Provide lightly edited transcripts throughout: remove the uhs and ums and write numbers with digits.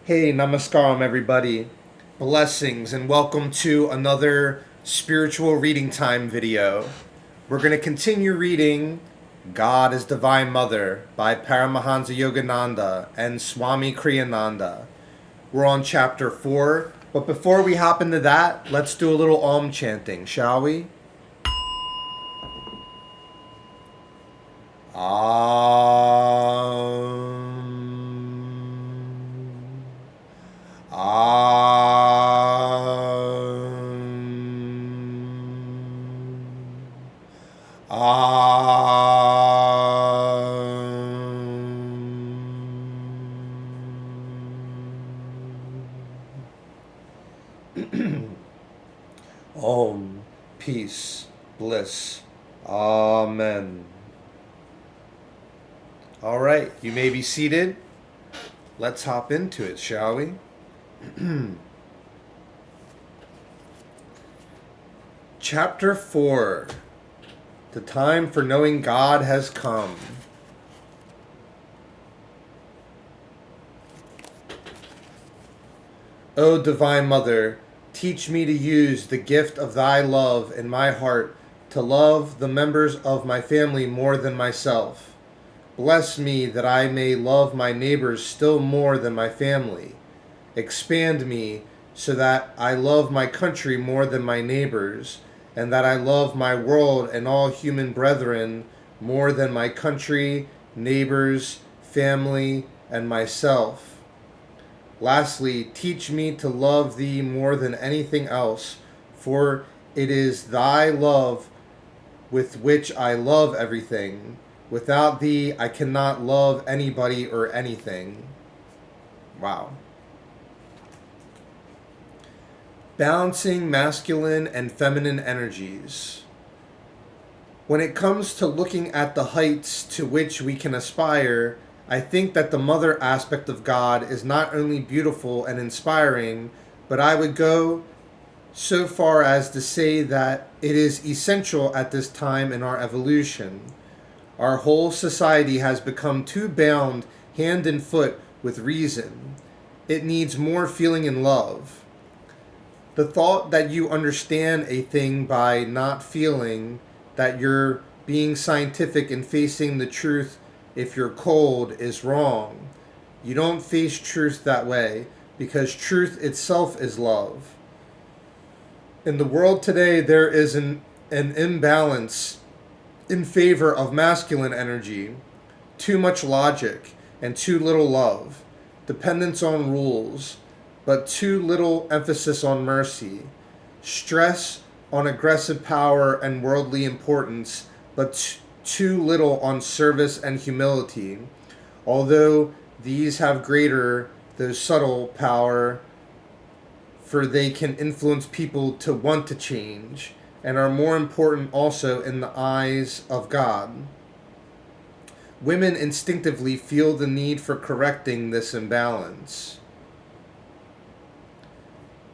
Hey, namaskaram, everybody. Blessings, and welcome to another spiritual reading time video. We're going to continue reading God is Divine Mother by Paramahansa Yogananda and Swami Kriyananda. We're on chapter 4, but before we hop into that, let's do a little Om chanting, shall we? Om, peace, bliss. Amen. All right, you may be seated. Let's hop into it, shall we? Chapter 4. The time for knowing God has come. O Divine Mother, teach me to use the gift of thy love in my heart to love the members of my family more than myself. Bless me that I may love my neighbors still more than my family. Expand me so that I love my country more than my neighbors, and that I love my world and all human brethren more than my country, neighbors, family, and myself. Lastly, teach me to love thee more than anything else, for it is thy love with which I love everything. Without thee, I cannot love anybody or anything. Wow. Balancing masculine and feminine energies. When it comes to looking at the heights to which we can aspire, I think that the mother aspect of God is not only beautiful and inspiring, but I would go so far as to say that it is essential at this time in our evolution. Our whole society has become too bound hand and foot with reason. It needs more feeling and love. The thought that you understand a thing by not feeling, that you're being scientific and facing the truth if you're cold, is wrong. You don't face truth that way, because truth itself is love. In the world today, there is an imbalance in favor of masculine energy, too much logic and too little love, dependence on rules, but too little emphasis on mercy, stress on aggressive power and worldly importance, but too little on service and humility, although these have greater, though subtle, power, for they can influence people to want to change, and are more important also in the eyes of God. Women instinctively feel the need for correcting this imbalance.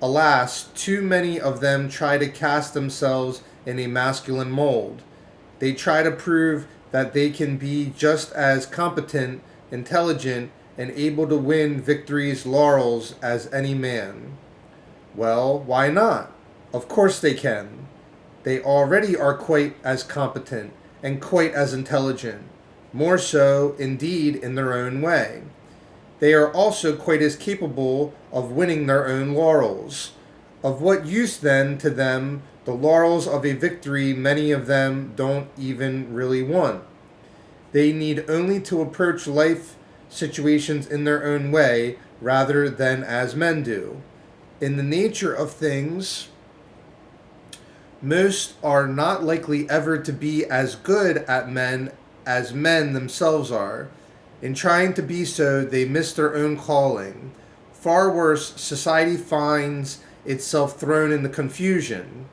Alas, too many of them try to cast themselves in a masculine mold. They try to prove that they can be just as competent, intelligent, and able to win victory's laurels as any man. Well, why not? Of course they can. They already are quite as competent and quite as intelligent, more so, indeed, in their own way. They are also quite as capable of winning their own laurels. Of what use then to them the laurels of a victory many of them don't even really want? They need only to approach life situations in their own way rather than as men do. In the nature of things, most are not likely ever to be as good at men as men themselves are. In trying to be so, they miss their own calling. Far worse, society finds itself thrown into confusion.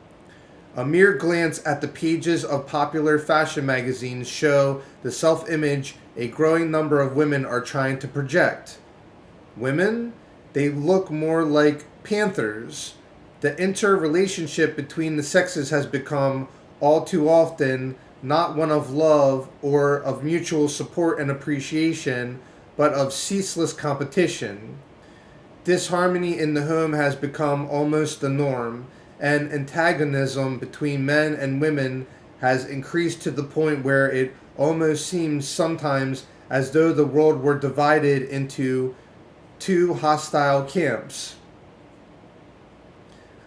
A mere glance at the pages of popular fashion magazines show the self-image a growing number of women are trying to project. Women? They look more like panthers. The interrelationship between the sexes has become, all too often, not one of love or of mutual support and appreciation, but of ceaseless competition. Disharmony in the home has become almost the norm, and antagonism between men and women has increased to the point where it almost seems sometimes as though the world were divided into two hostile camps.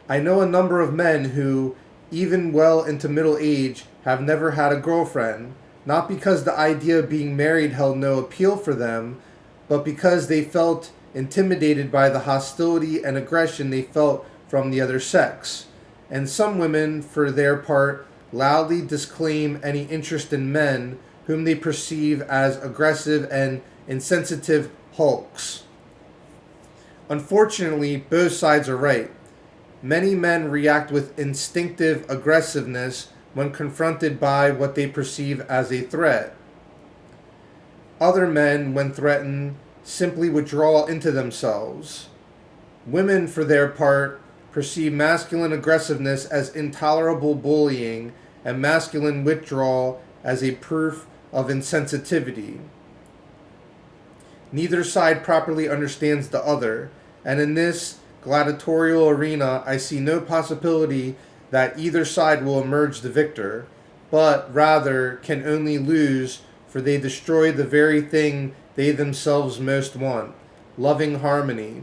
I know a number of men who, even well into middle age, have never had a girlfriend, not because the idea of being married held no appeal for them, but because they felt intimidated by the hostility and aggression they felt from the other sex. And some women, for their part, loudly disclaim any interest in men whom they perceive as aggressive and insensitive hulks. Unfortunately, both sides are right. Many men react with instinctive aggressiveness when confronted by what they perceive as a threat. Other men, when threatened, simply withdraw into themselves. Women, for their part, perceive masculine aggressiveness as intolerable bullying and masculine withdrawal as a proof of insensitivity. Neither side properly understands the other, and in this gladiatorial arena, I see no possibility that either side will emerge the victor, but rather can only lose, for they destroy the very thing they themselves most want, loving harmony.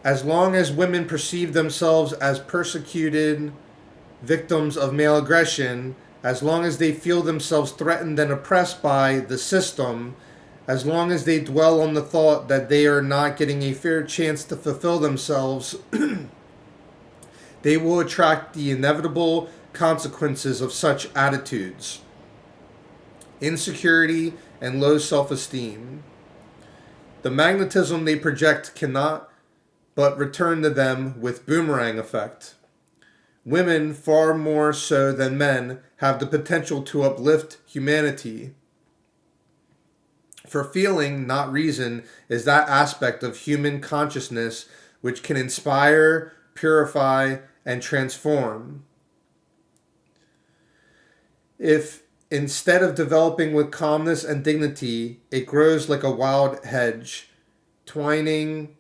As long as women perceive themselves as persecuted victims of male aggression, as long as they feel themselves threatened and oppressed by the system, as long as they dwell on the thought that they are not getting a fair chance to fulfill themselves, they will attract the inevitable consequences of such attitudes: insecurity and low self-esteem. The magnetism they project cannot but return to them with boomerang effect. Women, far more so than men, have the potential to uplift humanity. For feeling, not reason, is that aspect of human consciousness which can inspire, purify, and transform. If instead of developing with calmness and dignity, it grows like a wild hedge, twining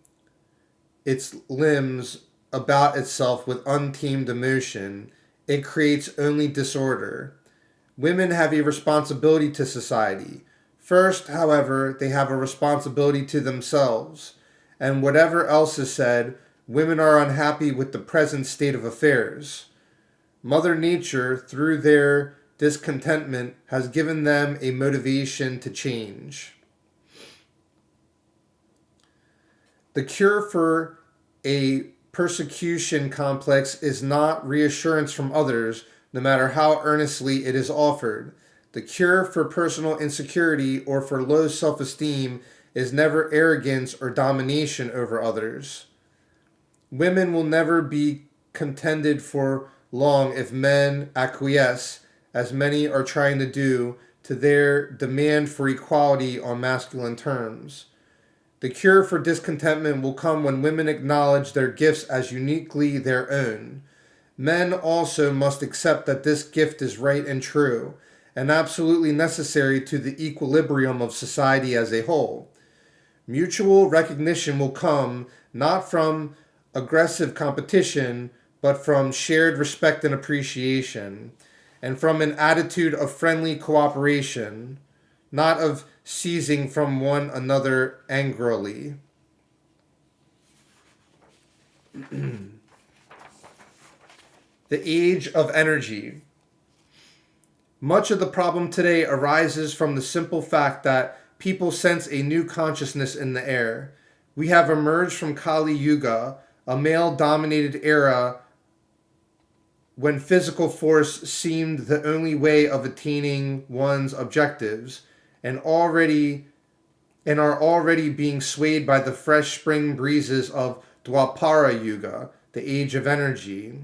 its limbs about itself with untamed emotion, it creates only disorder. Women have a responsibility to society. First, however, they have a responsibility to themselves. And whatever else is said, women are unhappy with the present state of affairs. Mother Nature, through their discontentment, has given them a motivation to change. The cure for a persecution complex is not reassurance from others, no matter how earnestly it is offered. The cure for personal insecurity or for low self-esteem is never arrogance or domination over others. Women will never be contented for long if men acquiesce, as many are trying to do, to their demand for equality on masculine terms. The cure for discontentment will come when women acknowledge their gifts as uniquely their own. Men also must accept that this gift is right and true, and absolutely necessary to the equilibrium of society as a whole. Mutual recognition will come not from aggressive competition, but from shared respect and appreciation, and from an attitude of friendly cooperation, not of seizing from one another angrily. The age of energy. Much of the problem today arises from the simple fact that people sense a new consciousness in the air. We have emerged from Kali Yuga, a male-dominated era when physical force seemed the only way of attaining one's objectives, and are already being swayed by the fresh spring breezes of Dwapara Yuga, the age of energy.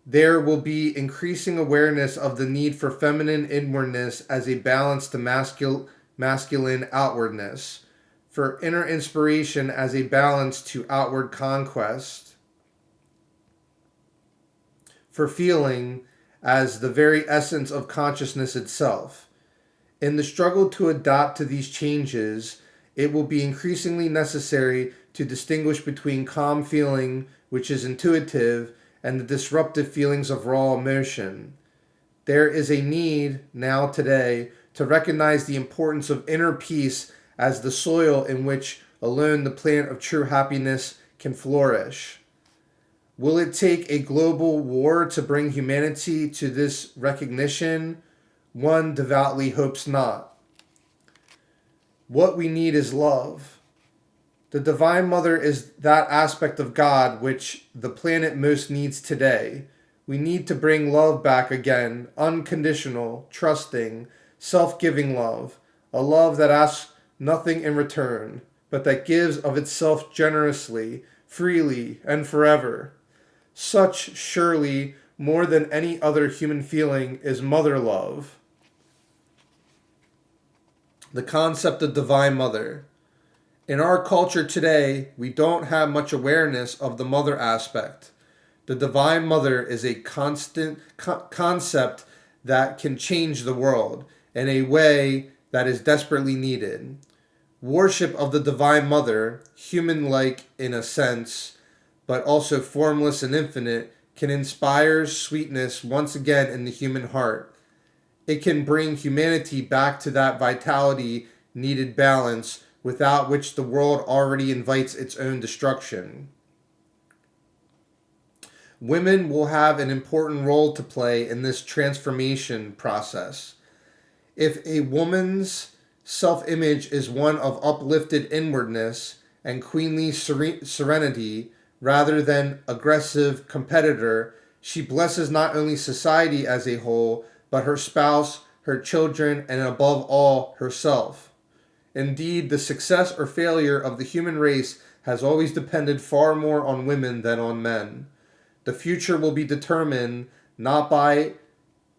There will be increasing awareness of the need for feminine inwardness as a balance to masculine outwardness, for inner inspiration as a balance to outward conquest, for feeling as the very essence of consciousness itself. In the struggle to adapt to these changes, It will be increasingly necessary to distinguish between calm feeling, which is intuitive, and the disruptive feelings of raw emotion. There is a need now today to recognize the importance of inner peace as the soil in which alone the plant of true happiness can flourish. Will it take a global war to bring humanity to this recognition? One devoutly hopes not. What we need is love. The Divine Mother is that aspect of God which the planet most needs today. We need to bring love back again, unconditional, trusting, self-giving love, a love that asks nothing in return, but that gives of itself generously, freely, and forever. Such, surely, more than any other human feeling, is mother love. The concept of Divine Mother. In our culture today, we don't have much awareness of the mother aspect. The Divine Mother is a constant concept that can change the world in a way that is desperately needed. Worship of the Divine Mother, human-like in a sense, but also formless and infinite, can inspire sweetness once again in the human heart. It can bring humanity back to that vitality needed balance without which the world already invites its own destruction. Women will have an important role to play in this transformation process. If a woman's self-image is one of uplifted inwardness and queenly serenity rather than aggressive competitor, she blesses not only society as a whole, but her spouse, her children, and above all, herself. Indeed, the success or failure of the human race has always depended far more on women than on men. The future will be determined not by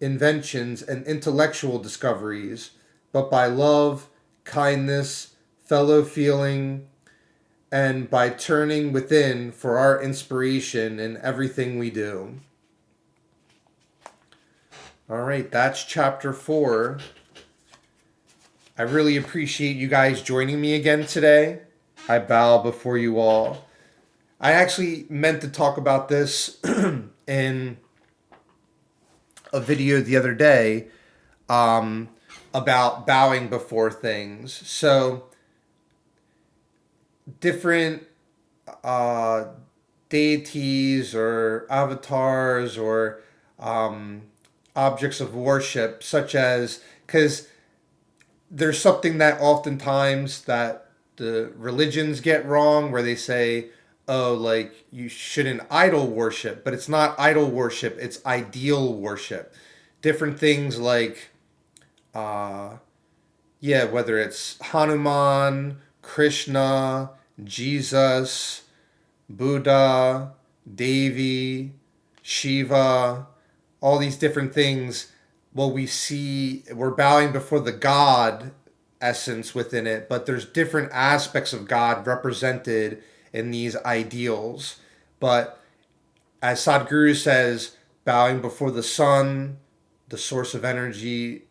inventions and intellectual discoveries, but by love, kindness, fellow feeling, and by turning within for our inspiration in everything we do. All right, that's chapter 4. I really appreciate you guys joining me again today. I bow before you all. I actually meant to talk about this in a video the other day about bowing before things. So, different deities or avatars or objects of worship, such as, because there's something that oftentimes that the religions get wrong where they say, oh, like you shouldn't idol worship, but it's not idol worship, it's ideal worship. Different things like, whether it's Hanuman, Krishna, Jesus, Buddha, Devi, Shiva, all these different things. Well, we're bowing before the God essence within it, but there's different aspects of God represented in these ideals. But as Sadhguru says, bowing before the sun, the source of energy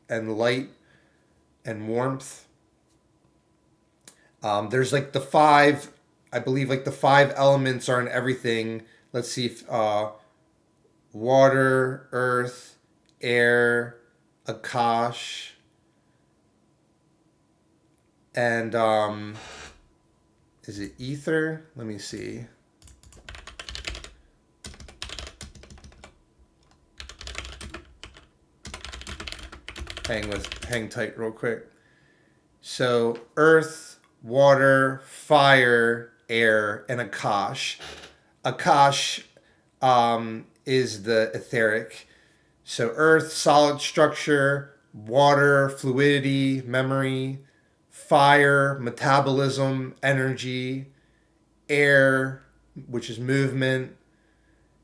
and light and warmth. There's like I believe like the 5 elements are in everything. Let's see if water, earth, air, Akash, and is it ether? Let me see. Hang tight real quick. So earth, water, fire, air, and Akash. Akash is the etheric. So earth, solid structure, water, fluidity, memory, fire, metabolism, energy, air, which is movement,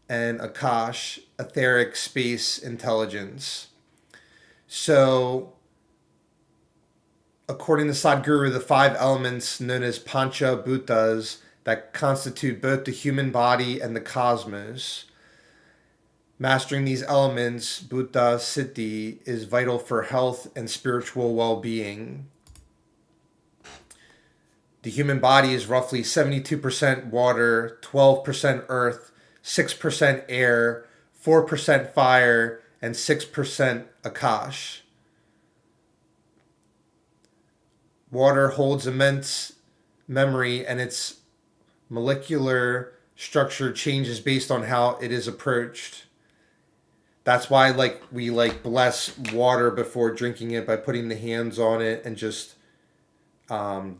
and Akash, etheric space intelligence. So, according to Sadhguru, the 5 elements known as Pancha Bhutas that constitute both the human body and the cosmos. Mastering these elements, Bhuta Siddhi, is vital for health and spiritual well-being. The human body is roughly 72% water, 12% earth, 6% air, 4% fire, and 6% Akash. Water holds immense memory, and its molecular structure changes based on how it is approached. That's why we bless water before drinking it by putting the hands on it and just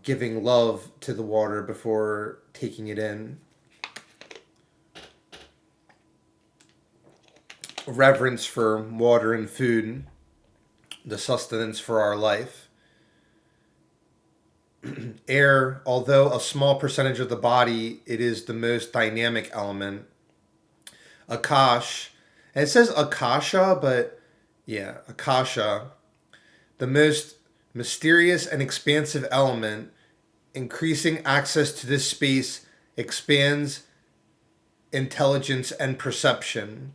giving love to the water before taking it in. Reverence for water and food, the sustenance for our life. Air, although a small percentage of the body, it is the most dynamic element. Akash, and it says Akasha, but yeah, Akasha, the most mysterious and expansive element. Increasing access to this space expands intelligence and perception.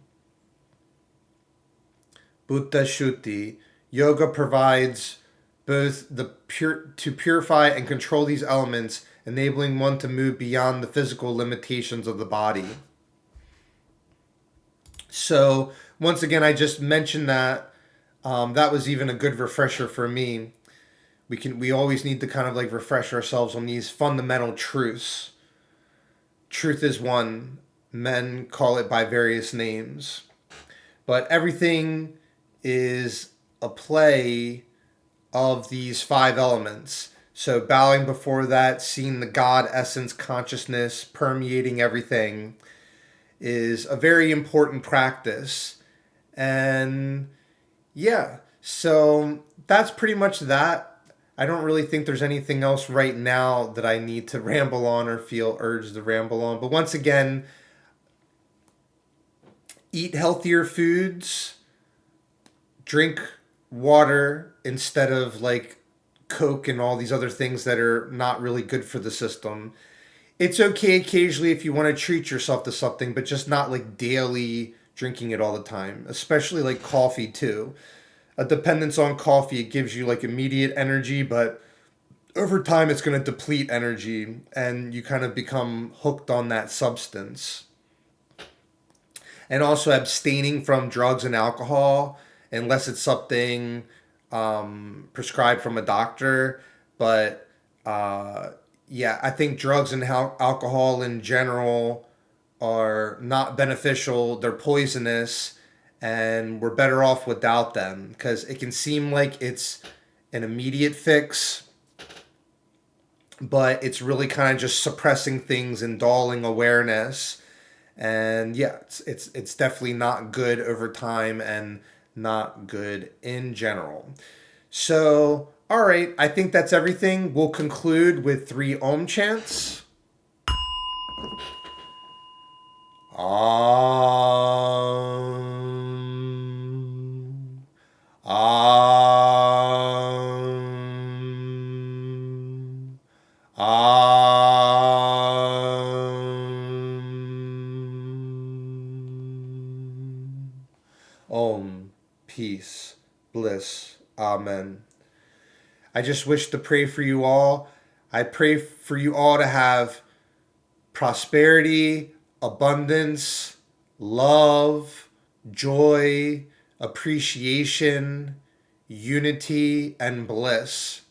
Bhuta Shuddhi. Yoga provides both to purify and control these elements, enabling one to move beyond the physical limitations of the body. So, once again, I just mentioned that. That was even a good refresher for me. We always need to kind of refresh ourselves on these fundamental truths. Truth is one. Men call it by various names. But everything is a play of these 5 elements. So bowing before that, seeing the God essence consciousness permeating everything is a very important practice. And yeah, so that's pretty much that. I don't really think there's anything else right now that I need to ramble on or feel urged to ramble on. But once again, eat healthier foods, drink water instead of Coke and all these other things that are not really good for the system. It's okay occasionally if you want to treat yourself to something, but just not daily drinking it all the time, especially coffee too. A dependence on coffee, it gives you immediate energy, but over time it's going to deplete energy and you kind of become hooked on that substance. And also abstaining from drugs and alcohol unless it's something prescribed from a doctor. But yeah, I think drugs and alcohol in general are not beneficial. They're poisonous, and we're better off without them because it can seem like it's an immediate fix, but it's really kind of just suppressing things and dulling awareness. And yeah, it's definitely not good over time and not good in general. So, all right, I think that's everything. We'll conclude with 3 Om chants. Om. Om. Om. Om. Peace. Bliss. Amen. I just wish to pray for you all. I pray for you all to have prosperity, abundance, love, joy, appreciation, unity, and bliss.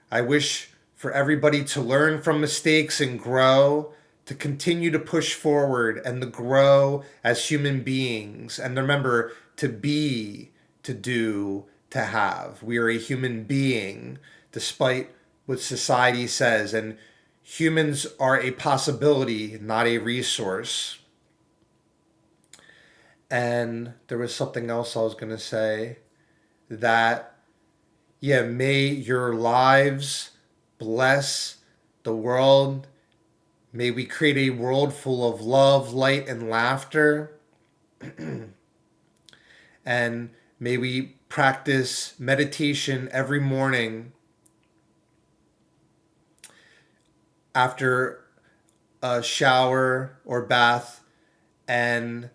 I wish for everybody to learn from mistakes and grow, to continue to push forward and to grow as human beings. And remember, to be, to do, to have. We are a human being, despite what society says. And humans are a possibility, not a resource. And there was something else I was going to say. That, yeah, may your lives bless the world. May we create a world full of love, light, and laughter. And may we practice meditation every morning after a shower or bath and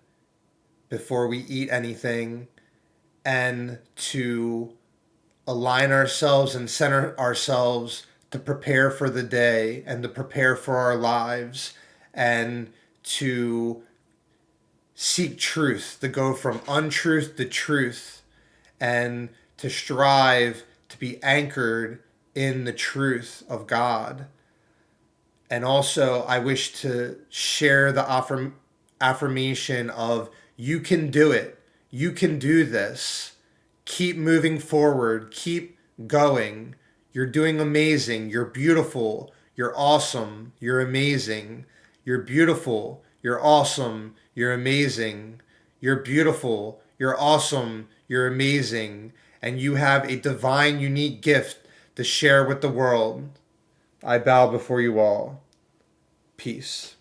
before we eat anything, and to align ourselves and center ourselves to prepare for the day and to prepare for our lives and to seek truth, to go from untruth to truth, and to strive to be anchored in the truth of God. And also, I wish to share the affirmation of you can do it. You can do this. Keep moving forward. Keep going. You're doing amazing. You're beautiful. You're awesome. You're amazing. You're beautiful. You're awesome. You're amazing. You're beautiful. You're awesome. You're amazing. And you have a divine, unique gift to share with the world. I bow before you all. Peace.